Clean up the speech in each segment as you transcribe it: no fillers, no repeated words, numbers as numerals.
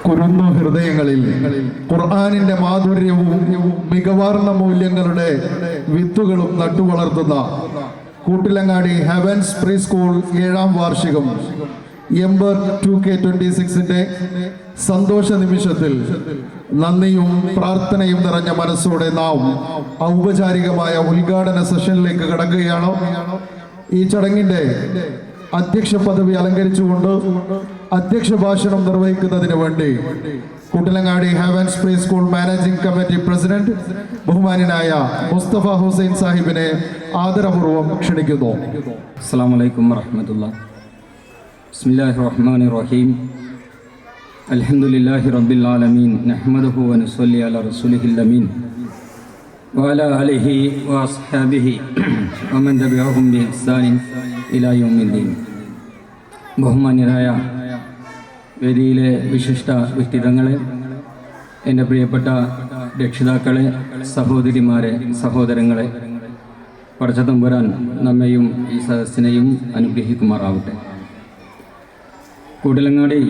കുരുന്നു ഹൃദയങ്ങളിൽ ഖുർആനിന്റെ മാധുര്യവും മികവാർന്ന മൂല്യങ്ങളുടെ വിത്തുകളും നട്ടുവളർത്തുന്ന കൂട്ടിലങ്ങാടി ഹെവൻസ് പ്രീ സ്കൂൾ 7ാം വാർഷികം എംബർ 2K26ന്റെ സന്തോഷ നിമിഷത്തിൽ നന്ദിയും പ്രാർത്ഥനയും നിറഞ്ഞ മനസ്സോടെ നാം ഔപചാരികമായ ഉദ്ഘാടന സെഷനിലേക്ക് കടക്കുകയാണ്. ഈ ചടങ്ങിന്റെ അധ്യക്ഷ പദവി അലങ്കരിച്ചുകൊണ്ട് അധ്യക്ഷ ഭാഷണം നിർവഹിക്കുന്നതിന് വേണ്ടി Koottilangadi heavens pre school managing committee president ബഹുമാന്യനായ മുസ്തഫ ഹുസൈൻ സാഹിബിനെ ആദരപൂർവ്വം ക്ഷണിക്കുന്നു. അസ്സലാമു അലൈക്കും വറഹ്മത്തുള്ളാഹി. ബിസ്മില്ലാഹിർ റഹ്മാനിർ റഹീം. അൽഹംദുലില്ലാഹി റബ്ബിൽ ആലമീൻ. നഹ്മദുഹു വ നുസല്ലി അലാ റസൂലിഹിൽ അമീൻ വഅലാ ആലിഹി വഅസ്ഹാബിഹി വമൻ തബിഅഹും ബിഇഹ്സാനിൻ ഇലാ യൗമിദ്ദീൻ. ബഹുമാന്യരായ വേദിയിലെ വിശിഷ്ട വ്യക്തിത്വങ്ങളെ, എൻ്റെ പ്രിയപ്പെട്ട രക്ഷിതാക്കളെ, സഹോദരിമാരെ, സഹോദരങ്ങളെ, പടച്ചതമ്പുരാൻ നമ്മെയും ഈ സദസ്സിനെയും അനുഗ്രഹിക്കുമാറാവട്ടെ. കൂട്ടിലങ്ങാടി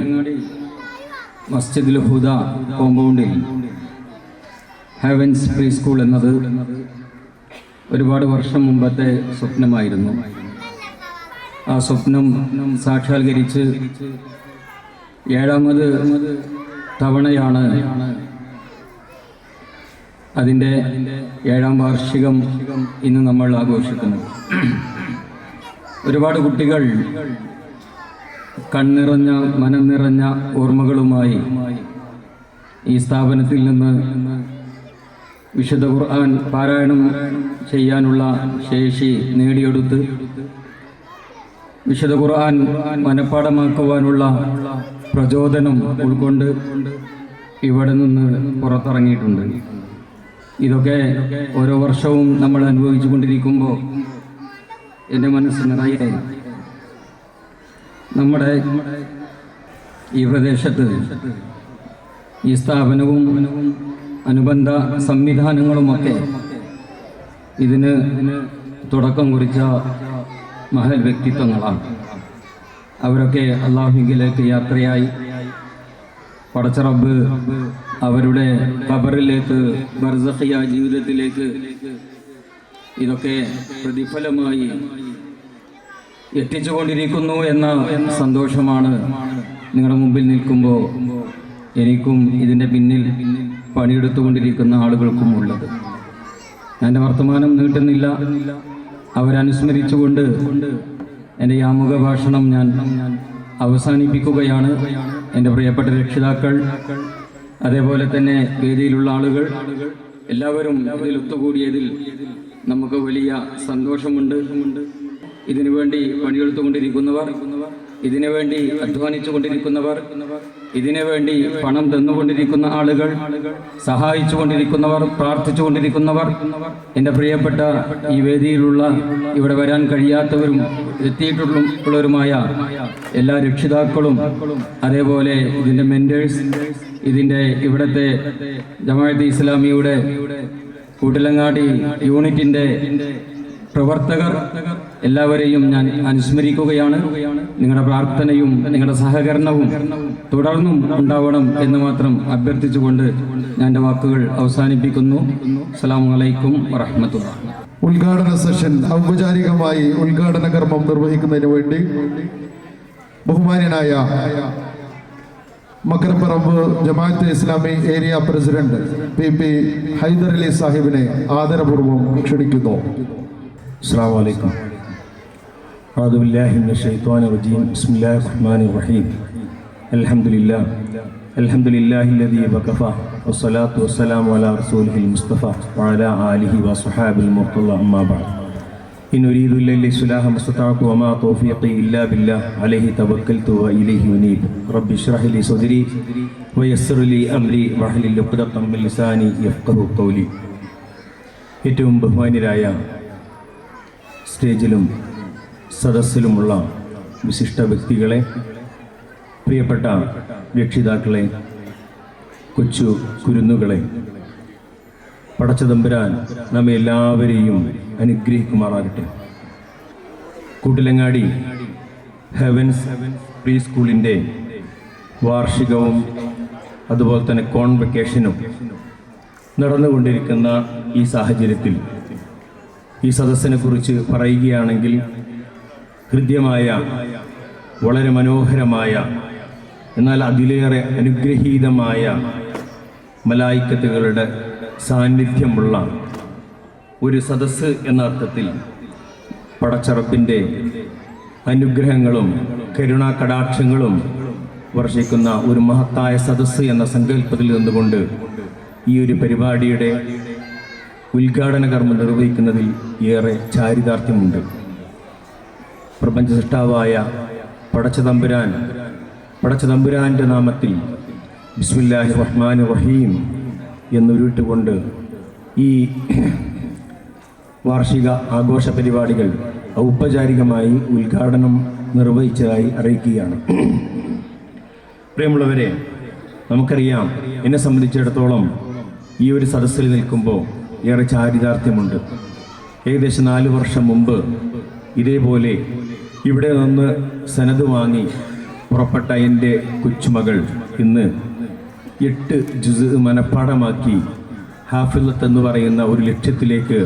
മസ്ജിദുൽ ഹുദ കോമ്പൗണ്ടിൽ ഹെവൻസ് പ്രീ സ്കൂൾ എന്നത് ഒരുപാട് വർഷം മുമ്പത്തെ സ്വപ്നമായിരുന്നു. ആ സ്വപ്നം സാക്ഷാത്കരിച്ച് 7ാമത് തവണയാണ് അതിൻ്റെ 7ാം വാർഷികം ഇന്ന് നമ്മൾ ആഘോഷിക്കുന്നത്. ഒരുപാട് കുട്ടികൾ കണ്ണിറഞ്ഞ മനം നിറഞ്ഞ ഓർമ്മകളുമായി ഈ സ്ഥാപനത്തിൽ നിന്ന് വിശുദ്ധ ഖുർആൻ പാരായണം ചെയ്യാനുള്ള ശേഷി നേടിയെടുത്ത് വിശുദ്ധ ഖുർആൻ മനഃപ്പാഠമാക്കുവാനുള്ള പ്രചോദനം ഉൾക്കൊണ്ട് ഇവിടെ നിന്ന് പുറത്തിറങ്ങിയിട്ടുണ്ട്. ഇതൊക്കെ ഓരോ വർഷവും നമ്മൾ അനുഭവിച്ചു കൊണ്ടിരിക്കുമ്പോൾ എൻ്റെ മനസ്സ് നിറയെ നമ്മുടെ ഈ പ്രദേശത്ത് ഈ സ്ഥാപനവും അനുബന്ധ സംവിധാനങ്ങളുമൊക്കെ ഇതിന് തുടക്കം കുറിച്ച മഹൽ വ്യക്തിത്വങ്ങളാണ്. അവരൊക്കെ അല്ലാഹുവിലേക്ക് യാത്രയായി പടച്ച റബ്ബ് അവരുടെ ഖബറിലേക്ക്, ബർസഖിയ ജീവിതത്തിലേക്ക് ഇതൊക്കെ പ്രതിഫലമായി എത്തിച്ചുകൊണ്ടിരിക്കുന്നു എന്ന സന്തോഷമാണ് നിങ്ങളുടെ മുമ്പിൽ നിൽക്കുമ്പോൾ എനിക്കും ഇതിൻ്റെ പിന്നിൽ പണിയെടുത്തുകൊണ്ടിരിക്കുന്ന ആളുകൾക്കും ഉള്ളത്. എൻ്റെ വർത്തമാനം നീട്ടുന്നില്ല. അവരനുസ്മരിച്ചുകൊണ്ട് എൻ്റെ ഈ ആമുഖ ഭാഷണം ഞാൻ അവസാനിപ്പിക്കുകയാണ്. എൻ്റെ പ്രിയപ്പെട്ട രക്ഷിതാക്കൾ, അതേപോലെ തന്നെ വേദിയിലുള്ള ആളുകൾ എല്ലാവരും ഇതിൽ ഒത്തുകൂടിയതിൽ നമുക്ക് വലിയ സന്തോഷമുണ്ട്. ഇതിനുവേണ്ടി പണിയെടുത്തുകൊണ്ടിരിക്കുന്നവർ, ഇതിനുവേണ്ടി അധ്വാനിച്ചു കൊണ്ടിരിക്കുന്നവർ, ഇതിനുവേണ്ടി പണം തന്നുകൊണ്ടിരിക്കുന്ന ആളുകൾ, സഹായിച്ചു കൊണ്ടിരിക്കുന്നവർ, പ്രാർത്ഥിച്ചു കൊണ്ടിരിക്കുന്നവർ, എൻ്റെ പ്രിയപ്പെട്ട ഈ വേദിയിലുള്ള ഇവിടെ വരാൻ കഴിയാത്തവരും എത്തിയിട്ടുള്ളവരുമായ എല്ലാ രക്ഷിതാക്കളും, അതേപോലെ ഇതിൻ്റെ മെൻറ്റേഴ്സ്, ഇതിൻ്റെ ഇവിടുത്തെ ജമാഅത്തെ ഇസ്ലാമിയുടെ കൂട്ടിലങ്ങാടി യൂണിറ്റിൻ്റെ പ്രവർത്തകർ എല്ലാവരെയും ഞാൻ അനുസ്മരിക്കുകയാണ്. നിങ്ങളുടെ പ്രാർത്ഥനയും നിങ്ങളുടെ സഹകരണവും തുടർന്നും ഉണ്ടാവണം എന്ന് മാത്രം അഭ്യർത്ഥിച്ചുകൊണ്ട് ഞാൻ എൻ്റെ വാക്കുകൾ അവസാനിപ്പിക്കുന്നു. അസ്സലാമു അലൈക്കും വറഹ്മത്തുള്ളാഹി. ഉദ്ഘാടന സെഷൻ ഔപചാരികമായി ഉദ്ഘാടന കർമ്മം നിർവഹിക്കുന്നതിന് വേണ്ടി ബഹുമാന്യനായ Makkaraparamba Jamaat e Islami area president PP Haider Ali സാഹിബിനെ ആദരപൂർവ്വം ക്ഷണിക്കുന്നു. അസ്സലാമു അലൈക്കും. അഊദു ബില്ലാഹി മിനശ് ശൈത്വാനിർ റജീം. ബിസ്മില്ലാഹിർ റഹ്മാനിർ റഹീം. അൽഹംദുലില്ലാഹി അല്ലദീ വഖഫ വസ്സലാത്തു വസ്സലാമു അലാ റസൂലിഹിൽ മുസ്തഫ വഅലാ ആലിഹി വസ്വഹാബിൽ മുർത്തള. അമ്മാ ബഅദ്. ഇൻ ഉരീദു ഇല്ല ഇസ്ലാഹ മസ്തതഅതു വമാ തൗഫീഖി ഇല്ലാ ബില്ലാഹ് അലൈഹി തവക്കൽതു വഇലൈഹി ഉനീബ്. റബ്ബി ഇശ്റഹ് ലി സദ്രി വയസ്സിർ ലി അംരി വഹ്ലുൽ ഉഖ്ദതം മിൻ ലിസാനി യഫ്ഖഹു ഖൗലി. ഏറ്റവും ബഹുമാന്യരായ സ്റ്റേജിലും സദസ്സിലുമുള്ള വിശിഷ്ട വ്യക്തികളെ, പ്രിയപ്പെട്ട രക്ഷിതാക്കളെ, കൊച്ചു കുരുന്നുകളെ, പടച്ചതമ്പുരാൻ നമ്മെ എല്ലാവരെയും അനുഗ്രഹിക്കുമാറാകട്ടെ. കൂട്ടിലങ്ങാടി ഹെവൻസ് പ്രീ സ്കൂളിൻ്റെ വാർഷികവും അതുപോലെ തന്നെ കോൺവെക്കേഷനും നടന്നുകൊണ്ടിരിക്കുന്ന ഈ സാഹചര്യത്തിൽ ഈ സദസ്സിനെ കുറിച്ച് പറയുകയാണെങ്കിൽ ഹൃദ്യമായ, വളരെ മനോഹരമായ, എന്നാൽ അതിലേറെ അനുഗ്രഹീതമായ മലായിക്കത്തുകളുടെ സാന്നിധ്യമുള്ള ഒരു സദസ്സ് എന്ന അർത്ഥത്തിൽ പടച്ചറപ്പിൻ്റെ അനുഗ്രഹങ്ങളും കരുണാകടാക്ഷങ്ങളും വർഷിക്കുന്ന ഒരു മഹത്തായ സദസ്സ് എന്ന സങ്കല്പത്തിൽ നിന്നുകൊണ്ട് ഈ ഒരു പരിപാടിയുടെ ഉദ്ഘാടന കർമ്മം നിർവഹിക്കുന്നതിൽ ഏറെ ചാരിതാർത്ഥ്യമുണ്ട്. പ്രപഞ്ച സൃഷ്ടാവായ പടച്ചതമ്പുരാൻ്റെ നാമത്തിൽ ബിസ്മില്ലാഹിർ റഹ്മാനിർ റഹീം എന്നുരുട്ടുകൊണ്ട് ഈ വാർഷിക ആഘോഷ പരിപാടികൾ ഔപചാരികമായി ഉദ്ഘാടനം നിർവഹിച്ചതായി അറിയിക്കുകയാണ്. പ്രിയമുള്ളവരെ, നമുക്കറിയാം, എന്നെ സംബന്ധിച്ചിടത്തോളം ഈ ഒരു സദസ്സിൽ നിൽക്കുമ്പോൾ ഏറെ ചാരിതാർത്ഥ്യമുണ്ട്. ഏകദേശം 4 വർഷം മുമ്പ് ഇതേപോലെ ഇവിടെ നിന്ന് സനത് വാങ്ങി പുറപ്പെട്ട എൻ്റെ കൊച്ചുമകൾ ഇന്ന് 8 ജുസ് മനഃപ്പാഠമാക്കി ഹാഫിളത്ത് എന്ന് പറയുന്ന ഒരു ലക്ഷ്യത്തിലേക്ക്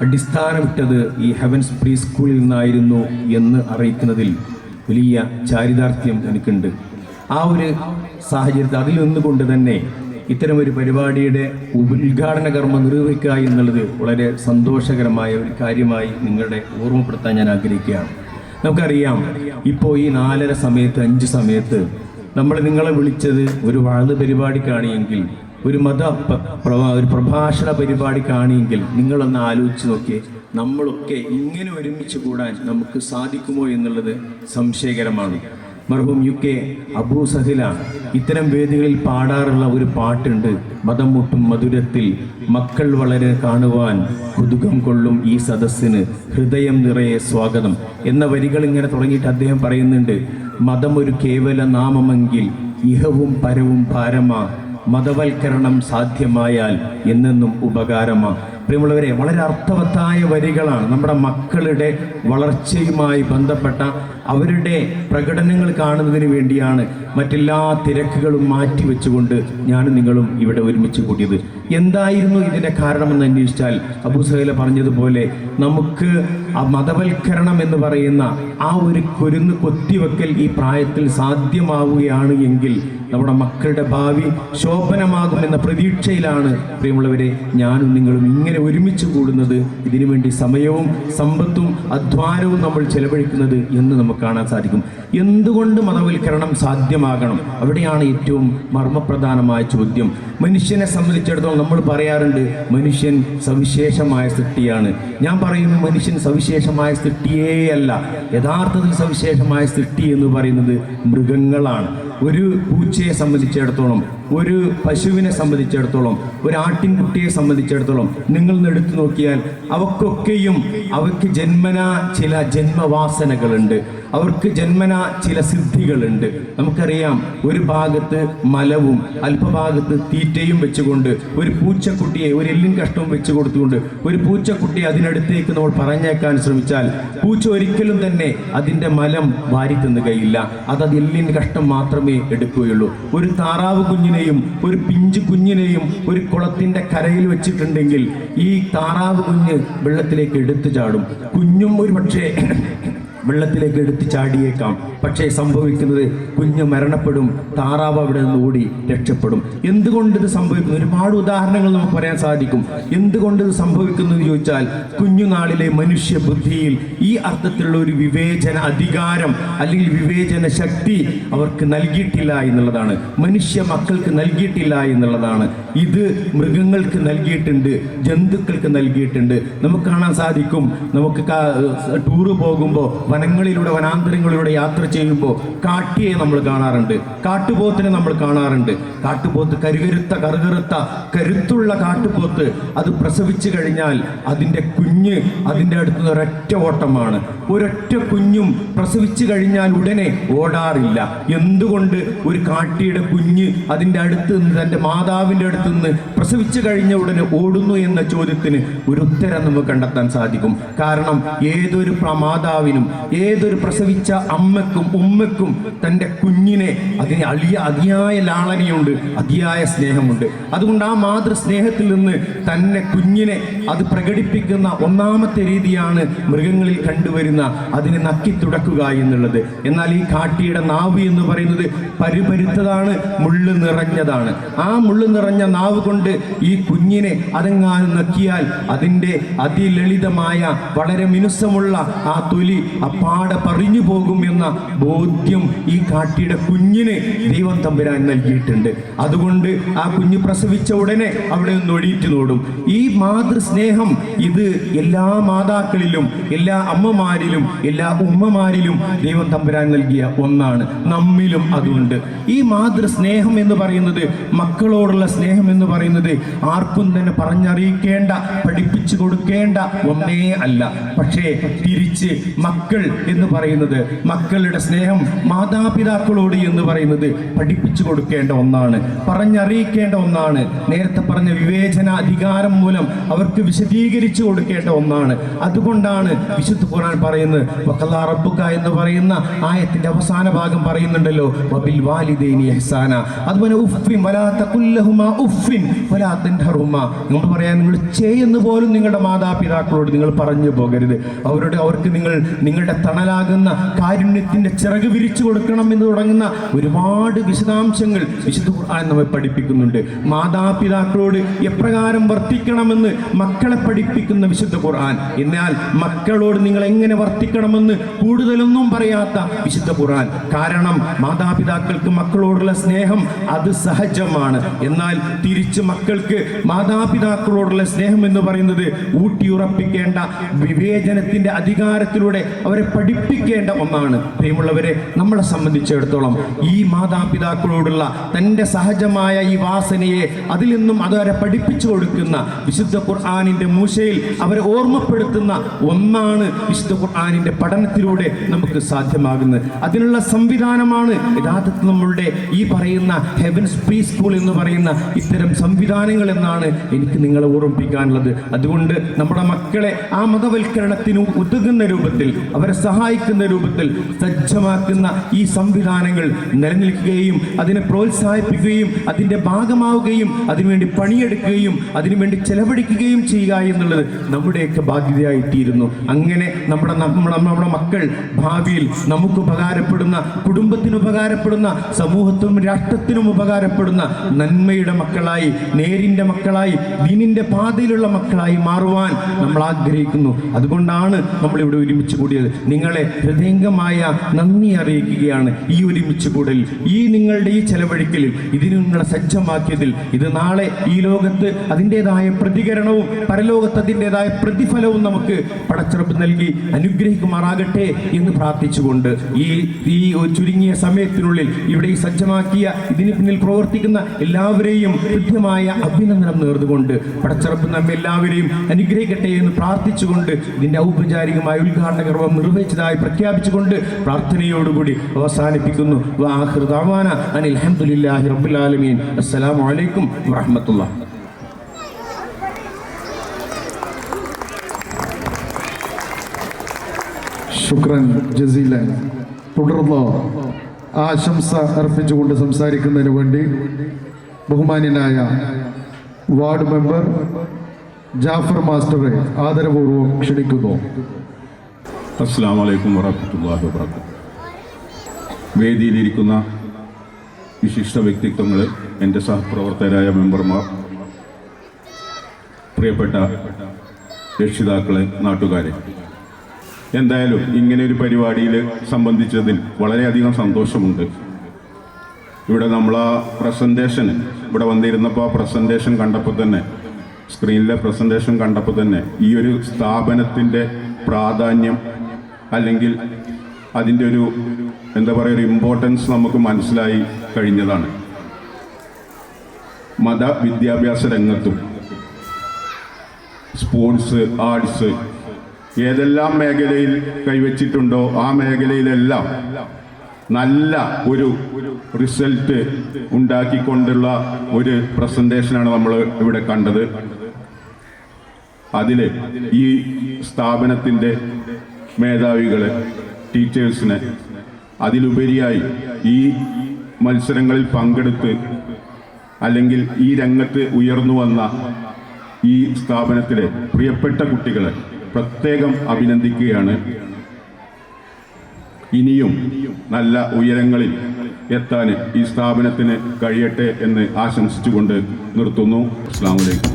അടിസ്ഥാനമിട്ടത് ഈ ഹെവൻസ് പ്രീ സ്കൂളിൽ നിന്നായിരുന്നു എന്ന് അറിയിക്കുന്നതിൽ വലിയ ചാരിതാർത്ഥ്യം എനിക്കുണ്ട്. ആ ഒരു സാഹചര്യത്തിൽ അതിൽ നിന്നുകൊണ്ട് തന്നെ ഇത്തരമൊരു പരിപാടിയുടെ ഉദ്ഘാടന കർമ്മം നിർവഹിക്കുക എന്നുള്ളത് വളരെ സന്തോഷകരമായ ഒരു കാര്യമായി നിങ്ങളുടെ ഓർമ്മപ്പെടുത്താൻ ഞാൻ ആഗ്രഹിക്കുകയാണ്. നമുക്കറിയാം, ഇപ്പോൾ ഈ 4:30 സമയത്ത് 5 സമയത്ത് നമ്മൾ നിങ്ങളെ വിളിച്ചത് ഒരു വാഴ് പരിപാടിക്കാണ് എങ്കിൽ, ഒരു ഒരു പ്രഭാഷണ പരിപാടി കാണിയെങ്കിൽ നിങ്ങളൊന്ന് ആലോചിച്ച് നോക്കിയേ, നമ്മളൊക്കെ ഇങ്ങനെ ഒരുമിച്ച് കൂടാൻ നമുക്ക് സാധിക്കുമോ എന്നുള്ളത് സംശയകരമാണ്. മർഹൂം UK അബൂ സഹില ഇത്തരം വേദികളിൽ പാടാറുള്ള ഒരു പാട്ടുണ്ട്, മതം മുട്ടും മധുരത്തിൽ മക്കൾ വളരെ കാണുവാൻ കുതുകം കൊള്ളും ഈ സദസ്സിന് ഹൃദയം നിറയെ സ്വാഗതം എന്ന വരികൾ ഇങ്ങനെ തുടങ്ങിയിട്ട് അദ്ദേഹം പറയുന്നുണ്ട്. മതം ഒരു കേവല നാമമെങ്കിൽ ഇഹവും പരവും ഭാരമാ, മതവൽക്കരണം സാധ്യമായാൽ എന്നെന്നും ഉപകാരമാ. പ്രിയമുള്ളവരെ, വളരെ അർത്ഥവത്തായ വരികളാണ്. നമ്മുടെ മക്കളുടെ വളർച്ചയുമായി ബന്ധപ്പെട്ട അവരുടെ പ്രകടനങ്ങൾ കാണുന്നതിന് വേണ്ടിയാണ് മറ്റെല്ലാ തിരക്കുകളും മാറ്റിവെച്ചുകൊണ്ട് ഞാനും നിങ്ങളും ഇവിടെ ഒരുമിച്ച് കൂടിയത്. എന്തായിരുന്നു ഇതിൻ്റെ കാരണമെന്ന് അന്വേഷിച്ചാൽ അബൂ സഹീല പറഞ്ഞതുപോലെ നമുക്ക് ആ മതവൽക്കരണം എന്ന് പറയുന്ന ആ ഒരു കുരുന്ന് കൊത്തിവെക്കൽ ഈ പ്രായത്തിൽ സാധ്യമാവുകയാണ് എങ്കിൽ നമ്മുടെ മക്കളുടെ ഭാവി ശോഭനമാകുമെന്ന പ്രതീക്ഷയിലാണ് പ്രിയമുള്ളവരെ ഞാനും നിങ്ങളും ഇങ്ങനെ ഒരുമിച്ച് കൂടുന്നത്. ഇതിനു വേണ്ടി സമയവും സമ്പത്തും അധ്വാനവും നമ്മൾ ചെലവഴിക്കുന്നത് എന്ന് നമുക്ക് കാണാൻ സാധിക്കും. എന്തുകൊണ്ട് മതവൽക്കരണം സാധ്യമാകണം? അവിടെയാണ് ഏറ്റവും മർമ്മപ്രധാനമായ ചോദ്യം. മനുഷ്യനെ സംബന്ധിച്ചിടത്തോളം നമ്മൾ പറയാറുണ്ട്, മനുഷ്യൻ സവിശേഷമായ സൃഷ്ടിയാണ്. ഞാൻ പറയുന്നു, മനുഷ്യൻ സവിശേഷമായ സൃഷ്ടിയേ അല്ല. യഥാർത്ഥത്തിൽ സവിശേഷമായ സൃഷ്ടി എന്ന് പറയുന്നത് മൃഗങ്ങളാണ്. ഒരു പൂച്ചയെ സംബന്ധിച്ചിടത്തോളം, ഒരു പശുവിനെ സംബന്ധിച്ചിടത്തോളം, ഒരു ആട്ടിൻകുട്ടിയെ സംബന്ധിച്ചിടത്തോളം നിങ്ങൾ എടുത്തു നോക്കിയാൽ അവയ്ക്ക് ജന്മനാ ചില ജന്മവാസനകളുണ്ട്, അവർക്ക് ജന്മനാ ചില സിദ്ധികളുണ്ട്. നമുക്കറിയാം, ഒരു ഭാഗത്ത് മലവും അല്പഭാഗത്ത് തീറ്റയും വെച്ചുകൊണ്ട് ഒരു പൂച്ചക്കുട്ടിയെ ഒരു എല്ലിൻ കഷ്ടവും വെച്ചു കൊടുത്തുകൊണ്ട് ഒരു പൂച്ചക്കുട്ടിയെ അതിനടുത്തേക്ക് നമ്മൾ പറഞ്ഞേക്കാൻ ശ്രമിച്ചാൽ പൂച്ച ഒരിക്കലും തന്നെ അതിൻ്റെ മലം വാരി തിന്നുകയില്ല. അത് എല്ലിൻ കഷ്ടം മാത്രമേ എടുക്കുകയുള്ളൂ. ഒരു താറാവ് കുഞ്ഞിനെയും ഒരു പിഞ്ചു കുഞ്ഞിനെയും ഒരു കുളത്തിൻ്റെ കരയിൽ വെച്ചിട്ടുണ്ടെങ്കിൽ ഈ താറാവ് കുഞ്ഞ് വെള്ളത്തിലേക്ക് എടുത്തു ചാടും. കുഞ്ഞും ഒരു പക്ഷേ വെള്ളത്തിലേക്ക് എടുത്തു ചാടിയേക്കാം. പക്ഷേ സംഭവിക്കുന്നത് കുഞ്ഞ് മരണപ്പെടും, താറാവ് അവിടെ നിന്ന് ഓടി രക്ഷപ്പെടും. എന്തുകൊണ്ട് ഇത് സംഭവിക്കുന്നു? ഒരുപാട് ഉദാഹരണങ്ങൾ നമുക്ക് പറയാൻ സാധിക്കും. എന്തുകൊണ്ട് ഇത് സംഭവിക്കുന്നു എന്ന് ചോദിച്ചാൽ, കുഞ്ഞുനാളിലെ മനുഷ്യ ബുദ്ധിയിൽ ഈ അർത്ഥത്തിലുള്ള ഒരു വിവേചന അധികാരം അല്ലെങ്കിൽ വിവേചന ശക്തി അവർക്ക് നൽകിയിട്ടില്ല എന്നുള്ളതാണ്. മനുഷ്യ മക്കൾക്ക് നൽകിയിട്ടില്ല എന്നുള്ളതാണ്. ഇത് മൃഗങ്ങൾക്ക് നൽകിയിട്ടുണ്ട്, ജന്തുക്കൾക്ക് നൽകിയിട്ടുണ്ട്. നമുക്ക് കാണാൻ സാധിക്കും, നമുക്ക് ടൂറ് പോകുമ്പോൾ വനങ്ങളിലൂടെ വനാന്തരങ്ങളിലൂടെ യാത്ര ചെയ്യുമ്പോൾ കാട്ടിയെ നമ്മൾ കാണാറുണ്ട്, കാട്ടുപോത്തിനെ നമ്മൾ കാണാറുണ്ട്. കാട്ടുപോത്ത് കരുത്തുള്ള കാട്ടുപോത്ത് അത് പ്രസവിച്ചു കഴിഞ്ഞാൽ അതിൻ്റെ കുഞ്ഞ് അതിൻ്റെ അടുത്ത് ഒരൊറ്റ ഓട്ടമാണ്. ഒരൊറ്റ കുഞ്ഞും പ്രസവിച്ചു കഴിഞ്ഞാൽ ഉടനെ ഓടാറില്ല. എന്തുകൊണ്ട് ഒരു കാട്ടിയുടെ കുഞ്ഞ് അതിൻ്റെ അടുത്ത് നിന്ന് തൻ്റെ മാതാവിൻ്റെ അടുത്ത് നിന്ന് പ്രസവിച്ചു കഴിഞ്ഞ ഉടനെ ഓടുന്നു എന്ന ചോദ്യത്തിന് ഒരു ഉത്തരം നമുക്ക് കണ്ടെത്താൻ സാധിക്കും. കാരണം ഏതൊരു മാതാവിനും ഏതൊരു പ്രസവിച്ച അമ്മക്കും ഉമ്മക്കും തൻ്റെ കുഞ്ഞിനെ അതിന് അതിയായ ലാളനയുണ്ട്, അതിയായ സ്നേഹമുണ്ട്. അതുകൊണ്ട് ആ മാതൃസ്നേഹത്തിൽ നിന്ന് തന്നെ കുഞ്ഞിനെ അത് പ്രകടിപ്പിക്കുന്ന ഒന്നാമത്തെ രീതിയാണ് മൃഗങ്ങളിൽ കണ്ടുവരുന്ന അതിനെ നക്കിത്തുടക്കുക എന്നുള്ളത്. എന്നാൽ ഈ കാട്ടിയുടെ നാവ് എന്ന് പറയുന്നത് പരുപരുത്തതാണ്, മുള്ളു നിറഞ്ഞതാണ്. ആ മുള്ളു നിറഞ്ഞ നാവ് കൊണ്ട് ഈ കുഞ്ഞിനെ അതെങ്ങാനും നക്കിയാൽ അതിൻ്റെ അതിലളിതമായ വളരെ മിനുസമുള്ള ആ തൊലി അപ്പാടെ പറഞ്ഞു പോകും എന്ന ബോധ്യം ഈ കാട്ടിയുടെ കുഞ്ഞിന് ദൈവം തമ്പുരാൻ നൽകിയിട്ടുണ്ട്. അതുകൊണ്ട് ആ കുഞ്ഞ് പ്രസവിച്ച ഉടനെ അവിടെ നിന്ന് ഒഴിയിട്ട് നോടും. ഈ മാതൃസ്നേഹം ഇത് എല്ലാ മാതാക്കളിലും, എല്ലാ അമ്മമാരിലും, എല്ലാ ഉമ്മമാരിലും ദൈവം തമ്പുരാൻ നൽകിയ ഒന്നാണ്. നമ്മിലും അതുണ്ട്. ഈ മാതൃസ്നേഹം എന്ന് പറയുന്നത്, മക്കളോടുള്ള സ്നേഹം എന്ന് പറയുന്നത് ആർക്കും തന്നെ പറഞ്ഞറിയിക്കേണ്ട, പഠിപ്പിച്ചു കൊടുക്കേണ്ട ഒന്നേ അല്ല. പക്ഷേ തിരിച്ച് മക്കൾ എന്ന് പറയുന്നത്, മക്കളുടെ സ്നേഹം മാതാപിതാക്കളോട് എന്ന് പറയുന്നത് പഠിപ്പിച്ചു കൊടുക്കേണ്ട ഒന്നാണ്, പറഞ്ഞറിയിക്കേണ്ട ഒന്നാണ്. നേരത്തെ പറഞ്ഞ വിവേചന അധികാരം മൂലം അവർക്ക് വിശദീകരിച്ചു കൊടുക്കേണ്ട ഒന്നാണ്. അതുകൊണ്ടാണ് വിശുദ്ധ ഖുർആൻ പറയുന്നത്, വഖല്ലാ റബ്ബുക എന്ന് പറയുന്ന ആയത്തിന്റെ അവസാന ഭാഗം പറയുന്നുണ്ടല്ലോ, വബിൽ വാലിദൈനി ഇഹ്സാന. അതുപോലെ ഉഫ്ഫിൻ വലാ തഖുല്ലഹുമാ ഉഫ്ഫിൻ വലാ തൻഹറുമാ. നിങ്ങൾ പറയാൻ, നിങ്ങൾ ചെയ്യുന്ന പോലും നിങ്ങളുടെ മാതാപിതാക്കളോട് നിങ്ങൾ പറഞ്ഞു പോകരുത്. അവർക്ക് നിങ്ങളുടെ തണലാകുന്ന കാരുണ്യത്തിന്റെ ചിറക് വിരിച്ചു കൊടുക്കണം എന്ന് തുടങ്ങുന്ന ഒരുപാട് വിശദാംശങ്ങൾ വിശുദ്ധ ഖുർആൻ നമ്മെ പഠിപ്പിക്കുന്നുണ്ട്. മാതാപിതാക്കളോട് എപ്രകാരം വർത്തിക്കണമെന്ന് മക്കളെ പഠിപ്പിക്കുന്ന വിശുദ്ധ ഖുർആൻ. എന്നാൽ മക്കളോട് നിങ്ങൾ എങ്ങനെ വർത്തിക്കണമെന്ന് കൂടുതലൊന്നും പറയാത്ത വിശുദ്ധ ഖുർആൻ. കാരണം മാതാപിതാക്കൾക്ക് മക്കളോടുള്ള സ്നേഹം അത് സഹജമാണ്. എന്നാൽ തിരിച്ച് മക്കൾക്ക് മാതാപിതാക്കളോടുള്ള സ്നേഹം എന്ന് പറയുന്നത് ഊട്ടിയുറപ്പിക്കേണ്ട, വിവേചനത്തിന്റെ അധികാരത്തിലൂടെ അവരെ പഠിപ്പിക്കേണ്ട ഒന്നാണ്. പ്രിയമുള്ളവരെ, നമ്മളെ സംബന്ധിച്ചിടത്തോളം ഈ മാതാപിതാക്കളോടുള്ള തൻ്റെ സഹജമായ ഈ വാസനയെ അതിൽ നിന്നും അവരെ പഠിപ്പിച്ചു കൊടുക്കുന്ന, വിശുദ്ധ ഖുർആനിന്റെ മൂശയിൽ അവരെ ഓർമ്മപ്പെടുത്തുന്ന ഒന്നാണ് വിശുദ്ധ ഖുർആനിന്റെ പഠനത്തിലൂടെ നമുക്ക് സാധ്യമാകുന്നത്. അതിനുള്ള സംവിധാനമാണ് യഥാർത്ഥത്തിൽ നമ്മളുടെ ഈ പറയുന്ന ഹെവൻസ് പ്രീ സ്കൂൾ എന്ന് പറയുന്ന ഇത്തരം സംവിധാനങ്ങൾ എന്നാണ് എനിക്ക് നിങ്ങളെ ഓർമ്മിപ്പിക്കാനുള്ളത്. അതുകൊണ്ട് നമ്മുടെ മക്കളെ ആ മതവൽക്കരണത്തിന് ഉതകുന്ന രൂപത്തിൽ, അവരെ സഹായിക്കുന്ന രൂപത്തിൽ സജ്ജമാക്കുന്ന ഈ സംവിധാനങ്ങൾ നിലനിൽക്കുകയും അതിനെ പ്രോത്സാഹിപ്പിക്കുകയും അതിൻ്റെ ഭാഗമാവുകയും അതിനുവേണ്ടി പണിയെടുക്കുകയും അതിനുവേണ്ടി ചെലവഴിക്കുകയും ചെയ്യുക എന്നുള്ളത് നമ്മുടെയൊക്കെ ബാധ്യതയായിത്തീരുന്നു. അങ്ങനെ നമ്മുടെ മക്കൾ ഭാവിയിൽ നമുക്ക് ഉപകാരപ്പെടുന്ന, കുടുംബത്തിന് ഉപകാരപ്പെടുന്ന, സമൂഹത്തിനും രാഷ്ട്രത്തിനും ഉപകാരപ്പെടുന്ന നന്മയുടെ മക്കളായി, നേരിൻ്റെ മക്കളായി, ദീനിൻ്റെ പാതയിലുള്ള മക്കളായി മാറുവാൻ നമ്മൾ ആഗ്രഹിക്കുന്നു. അതുകൊണ്ടാണ് നമ്മളിവിടെ ഒരുമിച്ച് കൂടിയത്. നിങ്ങളെ ഹൃദയംഗമായ നന്ദി അറിയിക്കുകയാണ് ഈ ഒരുമിച്ച് കൂടൽ, ഈ നിങ്ങളുടെ ഈ ചെലവഴിക്കലിൽ, ഇതിന് നിങ്ങളെ സജ്ജമാക്കിയതിൽ. ഇത് നാളെ ഈ ലോകത്ത് അതിൻ്റെതായ പ്രതികരണവും പരലോകത്ത് അതിൻ്റെതായ പ്രതിഫലവും നമുക്ക് പടച്ചിറപ്പ് നൽകി അനുഗ്രഹിക്കുമാറാകട്ടെ എന്ന് പ്രാർത്ഥിച്ചുകൊണ്ട് ഈ ഒരു ചുരുങ്ങിയ സമയത്തിനുള്ളിൽ ഇവിടെ ഈ സജ്ജമാക്കിയ ഇതിന് പിന്നിൽ പ്രവർത്തിക്കുന്ന എല്ലാവരെയും കൃത്യമായ അഭിനന്ദനം നേർന്നുകൊണ്ട് പടച്ചിറപ്പ് നമ്മെ എല്ലാവരെയും അനുഗ്രഹിക്കട്ടെ എന്ന് പ്രാർത്ഥിച്ചുകൊണ്ട് ഇതിൻ്റെ ഔപചാരികമായ ഉദ്ഘാടന കർമ്മം നിർവഹിച്ചതായി പ്രഖ്യാപിച്ചുകൊണ്ട് പ്രാർത്ഥനയോടുകൂടി അവസാനിപ്പിക്കുന്നു. വആഖിറു ദഅവാന അനിൽ ഹംദുലില്ലാഹി റബ്ബിൽ ആലമീൻ. അസ്സലാമു അലൈക്കും വറഹ്മത്തുള്ളാഹി. ശുക്രൻ ജസീലൻ. തുടർന്ന് ആശംസ അർപ്പിച്ചുകൊണ്ട് സംസാരിക്കുന്നതിന് വേണ്ടി ബഹുമാന്യനായ വാർഡ് മെമ്പർ ജാഫർ മാസ്റ്ററെ ആദരപൂർവ്വം ക്ഷണിക്കുന്നു. അസ്സലാമു അലൈക്കും വറഹ്മത്തുള്ളാഹി വബറകാതുഹു. വേദിയിലിരിക്കുന്ന വിശിഷ്ട വ്യക്തിത്വങ്ങൾ, എൻ്റെ സഹപ്രവർത്തകരായ മെമ്പർമാർ, പ്രിയപ്പെട്ട രക്ഷിതാക്കളെ, നാട്ടുകാരെ, എന്തായാലും ഇങ്ങനെ ഒരു പരിപാടിയിൽ സംബന്ധിച്ചതിൽ വളരെയധികം സന്തോഷമുണ്ട്. ഇവിടെ നമ്മൾ ആ പ്രസൻറ്റേഷൻ, ഇവിടെ വന്നിരുന്നപ്പോൾ ആ പ്രസൻറ്റേഷൻ കണ്ടപ്പോൾ തന്നെ, സ്ക്രീനിലെ പ്രസൻറ്റേഷൻ കണ്ടപ്പോൾ തന്നെ ഈ ഒരു സ്ഥാപനത്തിൻ്റെ പ്രാധാന്യം, അല്ലെങ്കിൽ അതിൻ്റെ ഒരു എന്താ പറയുക, ഒരു ഇമ്പോർട്ടൻസ് നമുക്ക് മനസ്സിലായി കഴിഞ്ഞതാണ്. മതവിദ്യാഭ്യാസ രംഗത്തും സ്പോർട്സ്, ആർട്സ്, ഏതെല്ലാം മേഖലയിൽ കൈവച്ചിട്ടുണ്ടോ ആ മേഖലയിലെല്ലാം നല്ല ഒരു റിസൾട്ട് ഉണ്ടാക്കിക്കൊണ്ടുള്ള ഒരു പ്രസൻറ്റേഷനാണ് നമ്മൾ ഇവിടെ കണ്ടത്. അതിൽ ഈ സ്ഥാപനത്തിൻ്റെ മേധാവികൾ, ടീച്ചേഴ്സിനെ, അതിലുപരിയായി ഈ മത്സരങ്ങളിൽ പങ്കെടുത്ത് അല്ലെങ്കിൽ ഈ രംഗത്ത് ഉയർന്നു വന്ന ഈ സ്ഥാപനത്തിലെ പ്രിയപ്പെട്ട കുട്ടികളെ പ്രത്യേകം അഭിനന്ദിക്കുകയാണ്. ഇനിയും നല്ല ഉയരങ്ങളിൽ എത്താൻ ഈ സ്ഥാപനത്തിന് കഴിയട്ടെ എന്ന് ആശംസിച്ചുകൊണ്ട് നിർത്തുന്നു. അസ്സലാമു അലൈക്കും.